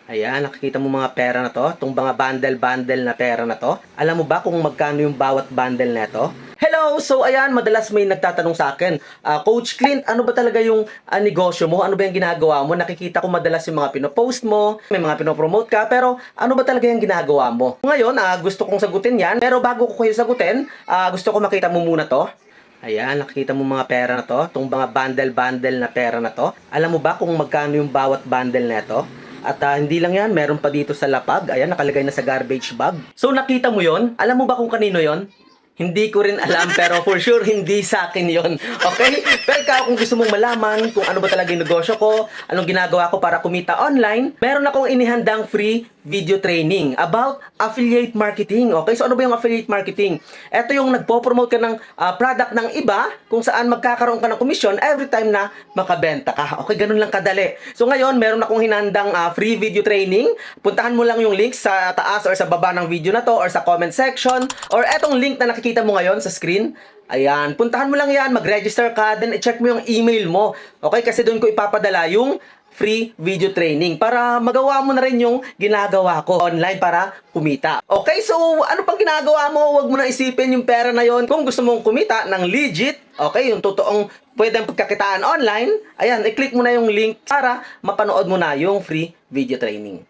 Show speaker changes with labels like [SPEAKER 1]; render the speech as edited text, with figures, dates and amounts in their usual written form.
[SPEAKER 1] Ayan, nakikita mo mga pera na to, itong mga bundle-bundle na pera na to. Alam mo ba kung magkano yung bawat bundle na to? Hello! So ayan, madalas may nagtatanong sa akin, Coach Clint, ano ba talaga yung negosyo mo? Ano ba yung ginagawa mo? Nakikita ko madalas yung mga pinopost mo, may mga pinopromote ka, pero ano ba talaga yung ginagawa mo? Ngayon, gusto kong sagutin yan, pero bago ko kayo sagutin, gusto ko makita mo muna to. Ayan, nakikita mo mga pera na to, itong mga bundle-bundle na pera na to. Alam mo ba kung magkano yung bawat bundle na to? At hindi lang yan, meron pa dito sa lapag. Ayan, nakalagay na sa garbage bag. So nakita mo yon? Alam mo ba kung kanino yon? Hindi ko rin alam pero for sure hindi sa akin yon. Okay? Pero ikaw kung gusto mong malaman kung ano ba talaga yung negosyo ko, anong ginagawa ko para kumita online, meron akong inihandang free video training about affiliate marketing. Okay? So ano ba yung affiliate marketing? Ito yung nagpo-promote ka ng product ng iba kung saan magkakaroon ka ng commission every time na makabenta ka. Okay? Ganun lang kadali. So ngayon, meron akong hinandang free video training. Puntahan mo lang yung link sa taas or sa baba ng video na to or sa comment section or etong link na nakikita mo ngayon sa screen. Ayan, puntahan mo lang yan, mag-register ka, then i-check mo yung email mo. Okay? Kasi doon ko ipapadala yung free video training para magawa mo na rin yung ginagawa ko online para kumita. Okay, so ano pang ginagawa mo? Huwag mo na isipin yung pera na yon. Kung gusto mong kumita ng legit, okay, yung totoong pwedeng pagkakitaan online, ayan, i-click mo na yung link para mapanood mo na yung free video training.